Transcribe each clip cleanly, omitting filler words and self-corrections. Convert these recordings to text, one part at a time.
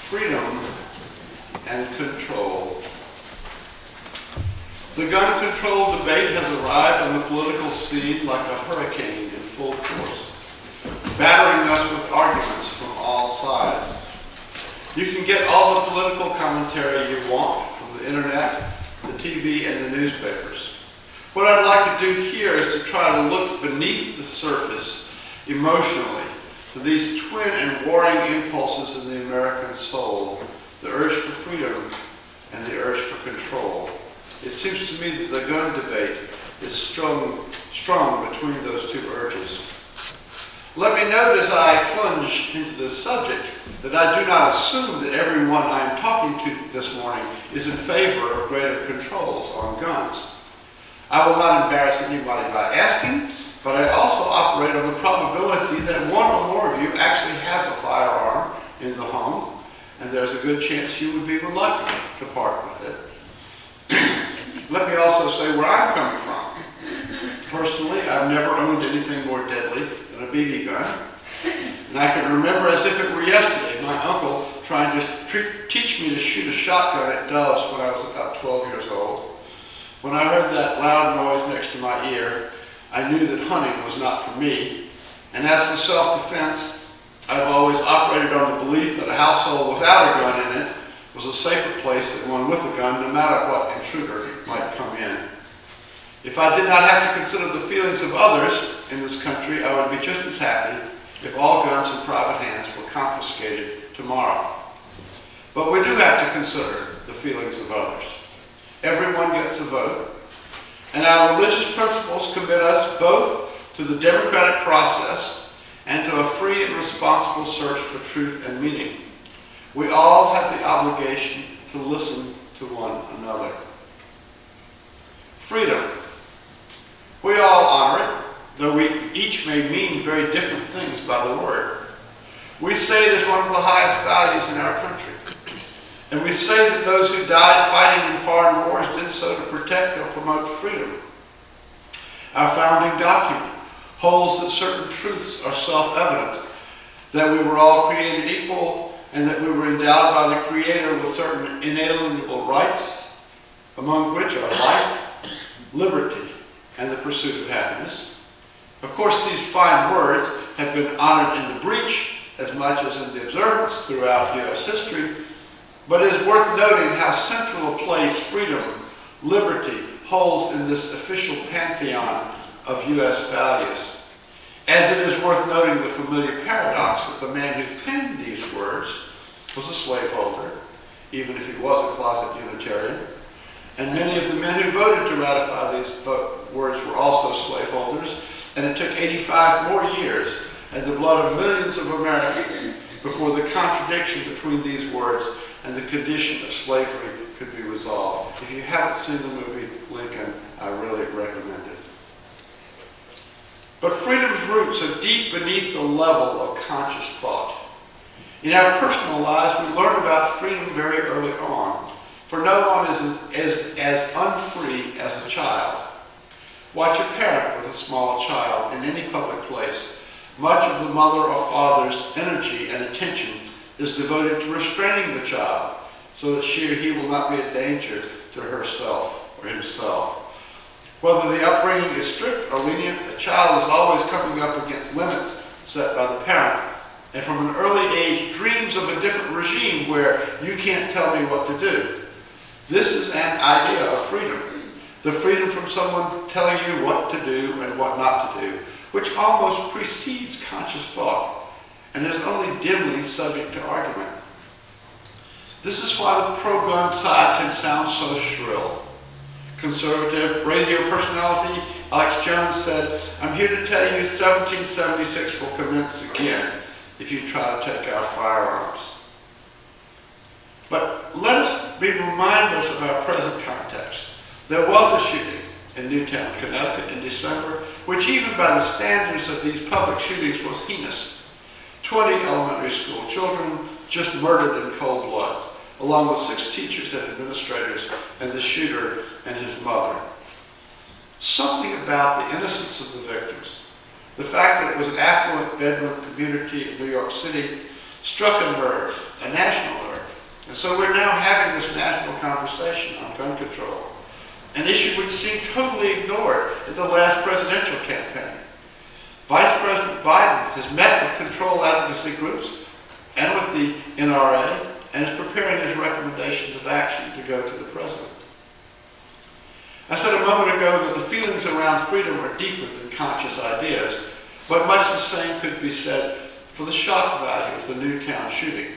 freedom and control. The gun control debate has arrived on the political scene like a hurricane in full force, battering us with arguments from all sides. You can get all the political commentary you want from the internet, the TV, and the newspapers. What I'd like to do here is to try to look beneath the surface emotionally to these twin and warring impulses in the American soul, the urge for freedom and the urge for control. It seems to me that the gun debate is strung between those two urges. Let me note as I plunge into this subject that I do not assume that everyone I'm talking to this morning is in favor of greater controls on guns. I will not embarrass anybody by asking, but I also operate on the probability that one or more of you actually has a firearm in the home, and there's a good chance you would be reluctant to part with it. Let me also say where I'm coming from. Personally, I've never owned anything more deadly than a BB gun. And I can remember as if it were yesterday, my uncle trying to teach me to shoot a shotgun at doves when I was about 12 years old. When I heard that loud noise next to my ear, I knew that hunting was not for me. And as for self-defense, I've always operated on the belief that a household without a gun in it was a safer place than one with a gun, no matter what intruder might come in. If I did not have to consider the feelings of others in this country, I would be just as happy if all guns in private hands were confiscated tomorrow. But we do have to consider the feelings of others. Everyone gets a vote, and our religious principles commit us both to the democratic process and to a free and responsible search for truth and meaning. We all have the obligation to listen to one another. Freedom. We all honor it, though we each may mean very different things by the word. We say it is one of the highest values in our country. And we say that those who died fighting in foreign wars did so to protect or promote freedom. Our founding document holds that certain truths are self-evident, that we were all created equal, and that we were endowed by the Creator with certain inalienable rights, among which are life, liberty, and the pursuit of happiness. Of course, these fine words have been honored in the breach as much as in the observance throughout U.S. history, but it is worth noting how central a place freedom, liberty, holds in this official pantheon of U.S. values. As it is worth noting the familiar paradox that the man who penned these words was a slaveholder, even if he was a closet Unitarian, and many of the men who voted to ratify these words were also slaveholders, and it took 85 more years and the blood of millions of Americans before the contradiction between these words and the condition of slavery could be resolved. If you haven't seen the movie Lincoln, I really recommend it. But freedom's roots are deep beneath the level of conscious thought. In our personal lives, we learn about freedom very early on, for no one is as unfree as a child. Watch a parent with a small child in any public place. Much of the mother or father's energy and attention is devoted to restraining the child so that she or he will not be a danger to herself or himself. Whether the upbringing is strict or lenient, a child is always coming up against limits set by the parent, and from an early age dreams of a different regime where you can't tell me what to do. This is an idea of freedom, the freedom from someone telling you what to do and what not to do, which almost precedes conscious thought and is only dimly subject to argument. This is why the pro-gun side can sound so shrill. Conservative radio personality Alex Jones said, "I'm here to tell you 1776 will commence again if you try to take our firearms." But let us be reminders of our present context. There was a shooting in Newtown, Connecticut in December, which even by the standards of these public shootings was heinous. 20 elementary school children just murdered in cold blood, along with 6 teachers and administrators and the shooter and his mother. Something about the innocence of the victims, the fact that it was an affluent bedroom community in New York City, struck a nerve, a national nerve. And so we're now having this national conversation on gun control, an issue which seemed totally ignored in the last presidential campaign. Vice President Biden has met with control advocacy groups and with the NRA and is preparing his recommendations of action to go to the president. I said a moment ago that the feelings around freedom are deeper than conscious ideas, but much the same could be said for the shock value of the Newtown shooting.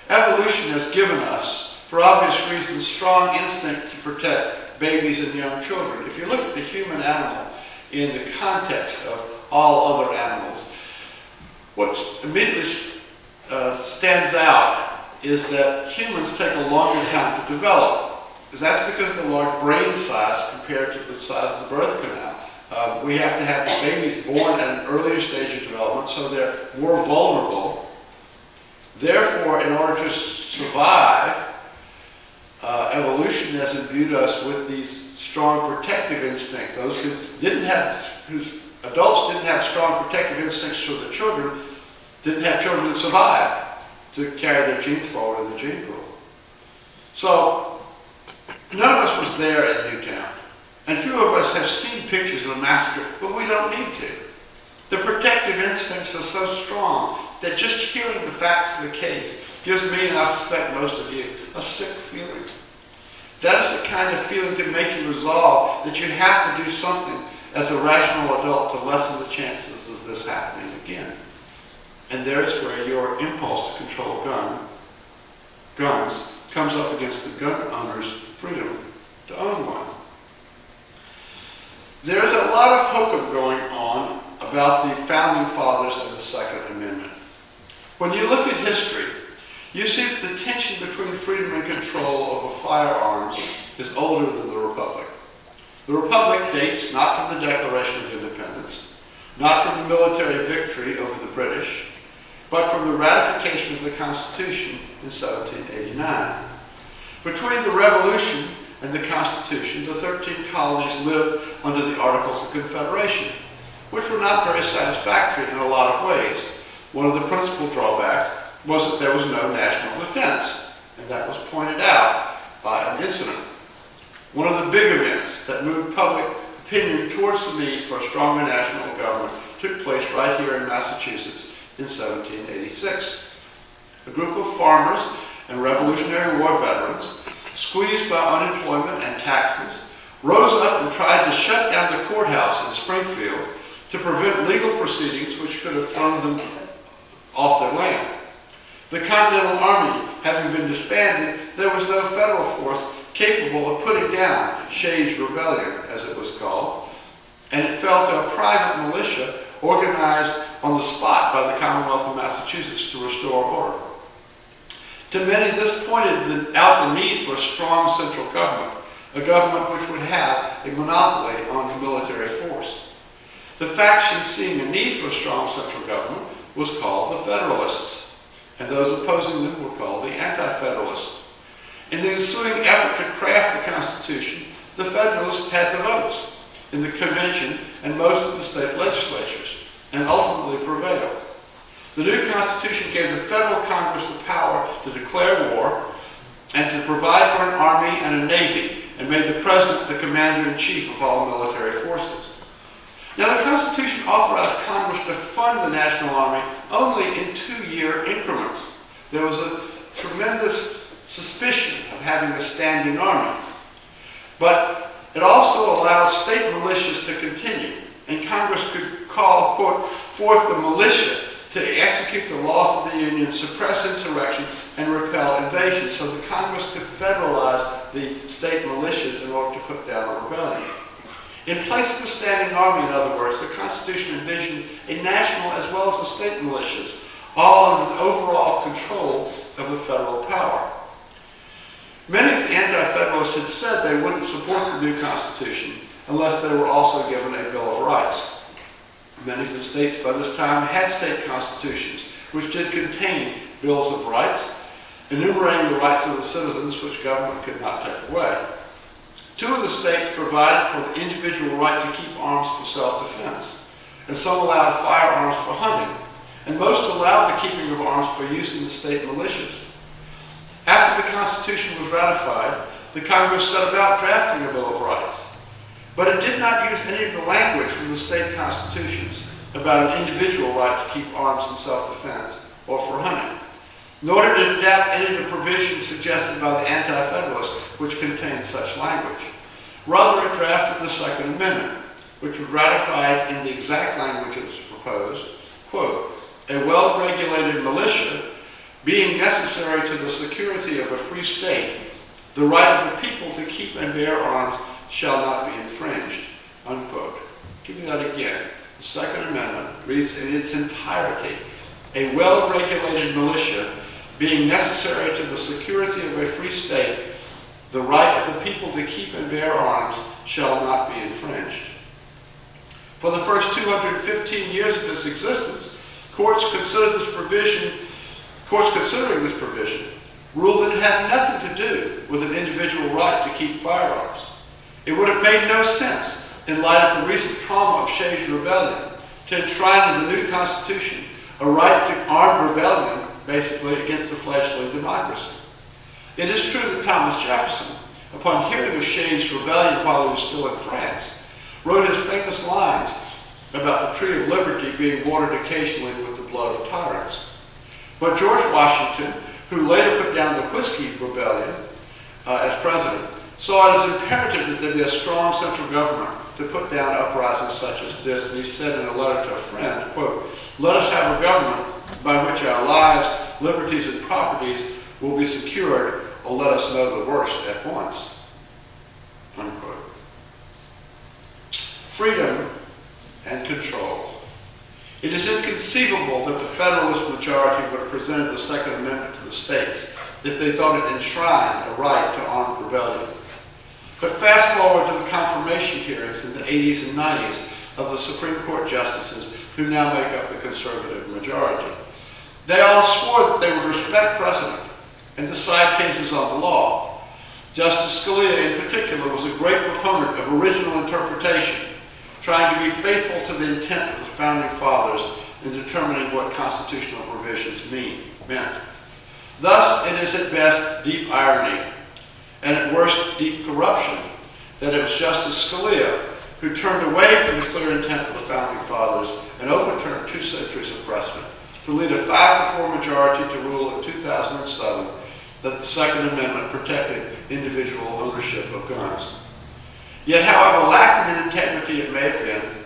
Evolution has given us, for obvious reasons, strong instinct to protect babies and young children. If you look at the human animal in the context of all other animals, what immediately stands out is that humans take a longer time to develop. That's because of the large brain size compared to the size of the birth canal. We have to have the babies born at an earlier stage of development, so they're more vulnerable. Therefore, in order to survive, evolution has imbued us with these strong protective instincts. Those whose adults didn't have strong protective instincts for the children, didn't have children that survived to carry their genes forward in the gene pool. So, none of us was there at Newtown, and few of us have seen pictures of the massacre, but we don't need to. The protective instincts are so strong that just hearing the facts of the case gives me, and I suspect most of you, a sick feeling. That is the kind of feeling to make you resolve that you have to do something as a rational adult to lessen the chances of this happening again. And there's where your impulse to control guns comes up against the gun owner's freedom to own one. There's a lot of hokum going on about the Founding Fathers and the Second Amendment. When you look at history, you see that the tension between freedom and control over firearms is older than the Republic. The Republic dates not from the Declaration of Independence, not from the military victory over the British, but from the ratification of the Constitution in 1789. Between the Revolution and the Constitution, the 13 colonies lived under the Articles of Confederation, which were not very satisfactory in a lot of ways. One of the principal drawbacks was that there was no national defense, and that was pointed out by an incident. One of the big events that moved public opinion towards the need for a stronger national government took place right here in Massachusetts in 1786. A group of farmers and Revolutionary War veterans, squeezed by unemployment and taxes, rose up and tried to shut down the courthouse in Springfield to prevent legal proceedings which could have thrown them off their land. The Continental Army having been disbanded, there was no federal force capable of putting down Shays' Rebellion, as it was called, and it fell to a private militia organized on the spot by the Commonwealth of Massachusetts to restore order. To many, this pointed out the need for a strong central government, a government which would have a monopoly on the military force. The faction seeing a need for a strong central government was called the Federalists, and those opposing them were called the Anti-Federalists. In the ensuing effort to craft the Constitution, the Federalists had the votes in the convention and most of the state legislatures, and ultimately prevailed. The new Constitution gave the federal Congress the power to declare war and to provide for an army and a navy, and made the president the commander-in-chief of all military forces. Now, the Constitution authorized Congress to fund the national army only in 2-year increments. There was a tremendous suspicion of having a standing army. But it also allowed state militias to continue, and Congress could call, quote, forth the militia to execute the laws of the Union, suppress insurrections, and repel invasions, so that Congress could federalize the state militias in order to put down a rebellion. In place of a standing army, in other words, the Constitution envisioned a national as well as a state militias, all under the overall control of the federal power. Many of the Anti-Federalists had said they wouldn't support the new Constitution unless they were also given a Bill of Rights. Many of the states by this time had state constitutions, which did contain bills of rights, enumerating the rights of the citizens which government could not take away. 2 of the states provided for the individual right to keep arms for self-defense, and some allowed firearms for hunting, and most allowed the keeping of arms for use in the state militias. After the Constitution was ratified, the Congress set about drafting a Bill of Rights. But it did not use any of the language from the state constitutions about an individual right to keep arms in self-defense or for hunting, nor did it adapt any of the provisions suggested by the Anti-Federalists which contained such language. Rather, it drafted the Second Amendment, which would ratify it in the exact language it was proposed, quote, "A well-regulated militia being necessary to the security of a free state, the right of the people to keep and bear arms shall not be infringed," unquote. Give me that again. The Second Amendment reads in its entirety, "A well-regulated militia being necessary to the security of a free state, the right of the people to keep and bear arms shall not be infringed." For the first 215 years of its existence, courts considering this provision ruled that it had nothing to do with an individual right to keep firearms. It would have made no sense, in light of the recent trauma of Shays' Rebellion, to enshrine in the new Constitution a right to armed rebellion, basically, against the fledgling democracy. It is true that Thomas Jefferson, upon hearing of Shays' Rebellion while he was still in France, wrote his famous lines about the Tree of Liberty being watered occasionally with the blood of tyrants. But George Washington, who later put down the Whiskey Rebellion as president, saw it as imperative that there be a strong central government to put down uprisings such as this, and he said in a letter to a friend, quote, "Let us have a government by which our lives, liberties, and properties will be secured, or let us know the worst at once," unquote. Freedom and control. It is inconceivable that the Federalist majority would have presented the Second Amendment to the states if they thought it enshrined a right to armed rebellion. But fast forward to the confirmation hearings in the 80s and 90s of the Supreme Court justices who now make up the conservative majority. They all swore that they would respect precedent and decide cases on the law. Justice Scalia, in particular, was a great proponent of original interpretation, trying to be faithful to the intent of the Founding Fathers in determining what constitutional provisions meant. Thus, it is at best deep irony, and at worst deep corruption, that it was Justice Scalia who turned away from the clear intent of the Founding Fathers and overturned 2 centuries of precedent to lead a 5-4 majority to rule in 2007 that the Second Amendment protected individual ownership of guns. Yet, however lacking in integrity it may have been,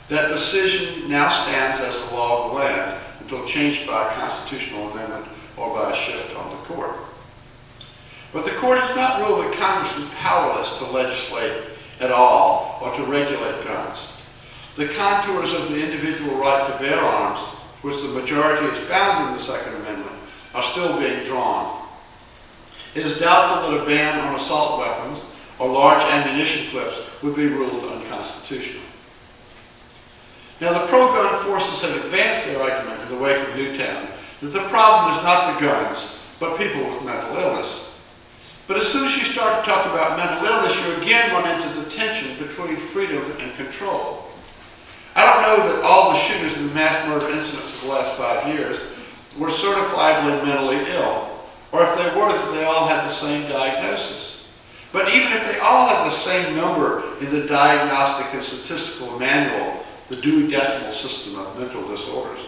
that decision now stands as the law of the land until changed by a constitutional amendment or by a shift on the court. But the court has not ruled that Congress is powerless to legislate at all or to regulate guns. The contours of the individual right to bear arms, which the majority has found in the Second Amendment, are still being drawn. It is doubtful that a ban on assault weapons or large ammunition clips would be ruled unconstitutional. Now, the pro-gun forces have advanced their argument in the wake of Newtown that the problem is not the guns, but people with mental illness. But as soon as you start to talk about mental illness, you again run into the tension between freedom and control. I don't know that all the shooters in the mass murder incidents of the last 5 years were certifiably mentally ill, or if they were, that they all had the same diagnosis. But even if they all had the same number in the Diagnostic and Statistical Manual, the Dewey Decimal System of mental disorders,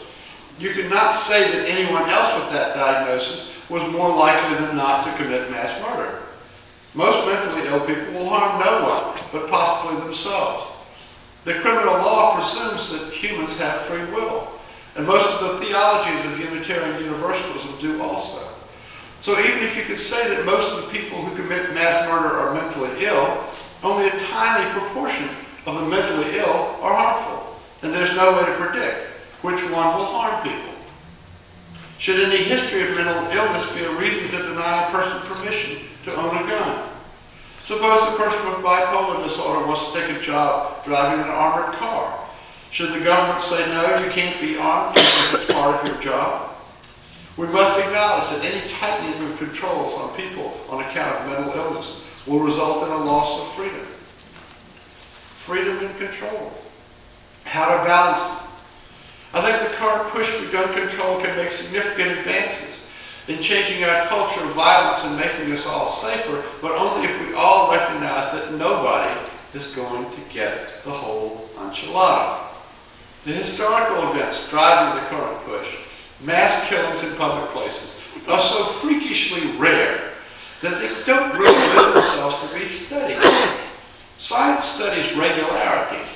you cannot say that anyone else with that diagnosis was more likely than not to commit mass murder. Most mentally ill people will harm no one, but possibly themselves. The criminal law presumes that humans have free will, and most of the theologies of Unitarian Universalism do also. So even if you could say that most of the people who commit mass murder are mentally ill, only a tiny proportion of the mentally ill are harmful, and there's no way to predict which one will harm people. Should any history of mental illness be a reason to deny a person permission to own a gun? Suppose the person with bipolar disorder wants to take a job driving an armored car. Should the government say, no, you can't be armed because it's part of your job? We must acknowledge that any tightening of controls on people on account of mental illness will result in a loss of freedom. Freedom and control. How to balance them. I think the current push for gun control can make significant advances in changing our culture of violence and making us all safer, but only if we all recognize that nobody is going to get the whole enchilada. The historical events driving the current push, mass killings in public places, are so freakishly rare that they don't really lend themselves to be studied. Science studies regularities.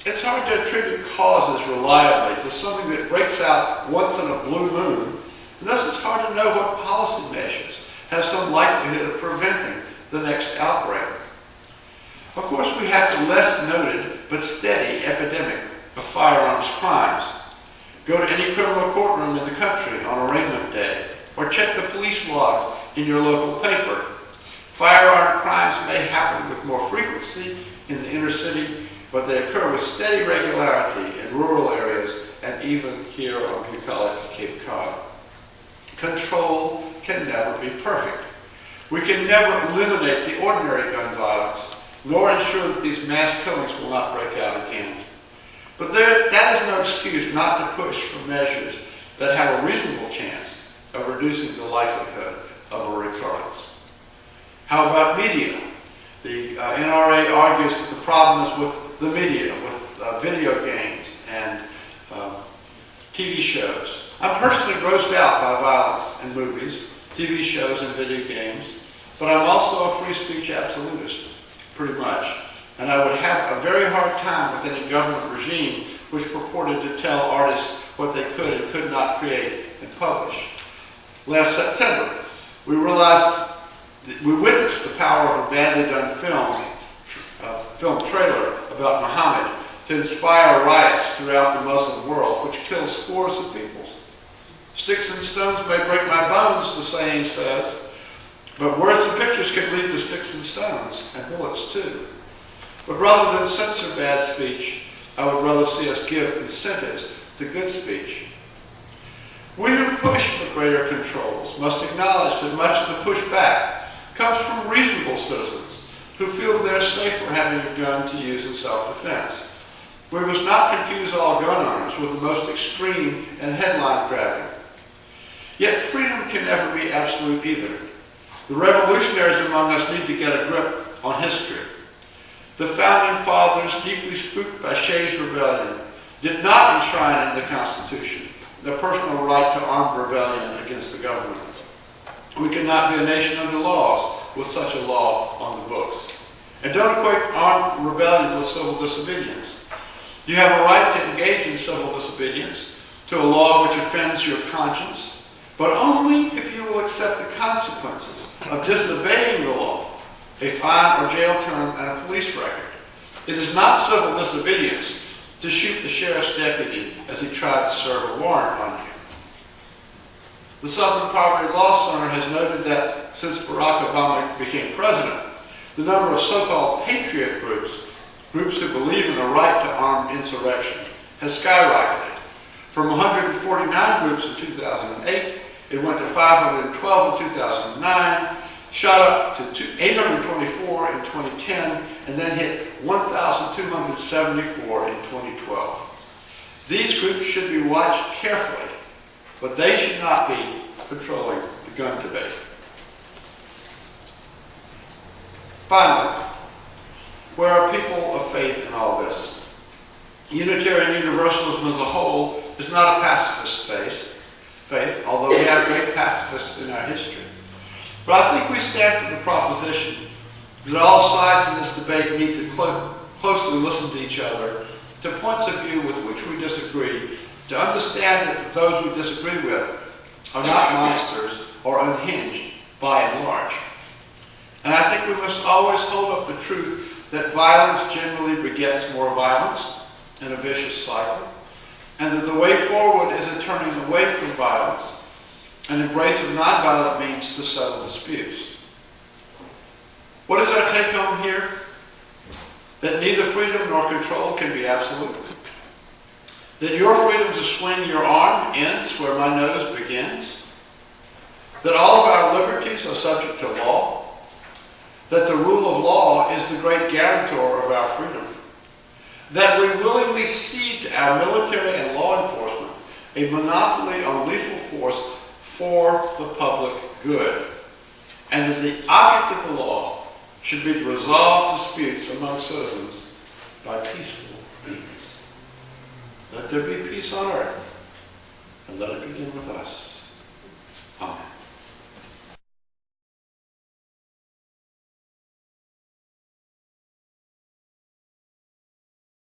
It's hard to attribute causes reliably to something that breaks out once in a blue moon, and thus it's hard to know what policy measures have some likelihood of preventing the next outbreak. Of course, we have the less noted but steady epidemic of firearms crimes. Go to any criminal courtroom in the country on arraignment day, or check the police logs in your local paper. Firearm crimes may happen with more frequency in the inner city, but they occur with steady regularity in rural areas and even here on bucolic Cape Cod. Control can never be perfect. We can never eliminate the ordinary gun violence, nor ensure that these mass killings will not break out again. But that is no excuse not to push for measures that have a reasonable chance of reducing the likelihood of a recurrence. How about media? The NRA argues that the problem is with the media, with video games and TV shows. I'm personally grossed out by violence in movies, TV shows, and video games, but I'm also a free speech absolutist, pretty much. And I would have a very hard time with any government regime which purported to tell artists what they could and could not create and publish. Last September, we witnessed the power of a badly done film trailer about Muhammad to inspire riots throughout the Muslim world, which kills scores of people. Sticks and stones may break my bones, the saying says, but words and pictures can lead to sticks and stones, and bullets too. But rather than censor bad speech, I would rather see us give incentives to good speech. We who push for greater controls must acknowledge that much of the pushback comes from reasonable citizens who feel they're safer having a gun to use in self-defense. We must not confuse all gun owners with the most extreme and headline-grabbing. Yet freedom can never be absolute either. The revolutionaries among us need to get a grip on history. The Founding Fathers, deeply spooked by Shays' Rebellion, did not enshrine in the Constitution the personal right to armed rebellion against the government. We cannot be a nation under laws with such a law on the books. And don't equate armed rebellion with civil disobedience. You have a right to engage in civil disobedience to a law which offends your conscience, but only if you will accept the consequences of disobeying the law, a fine or jail term and a police record. It is not civil disobedience to shoot the sheriff's deputy as he tried to serve a warrant on you. The Southern Poverty Law Center has noted that since Barack Obama became president, the number of so-called patriot groups who believe in the right to armed insurrection, has skyrocketed. From 149 groups in 2008, it went to 512 in 2009, shot up to 824 in 2010, and then hit 1,274 in 2012. These groups should be watched carefully, but they should not be controlling the gun debate. Finally, where are people of faith in all this? Unitarian Universalism as a whole is not a pacifist faith, although we have great pacifists in our history. But I think we stand for the proposition that all sides in this debate need to closely listen to each other, to points of view with which we disagree, to understand that those we disagree with are not monsters or unhinged by and large. And I think we must always hold up the truth that violence generally begets more violence in a vicious cycle, and that the way forward is a turning away from violence, an embrace of nonviolent means to settle disputes. What is our take home here? That neither freedom nor control can be absolute. That your freedom to swing your arm ends where my nose begins. That all of our liberties are subject to law. That the rule of law is the great guarantor of our freedom. That we willingly cede to our military and law enforcement a monopoly on lethal force for the public good, and that the object of the law should be to resolve disputes among citizens by peaceful means. Let there be peace on earth, and let it begin with us.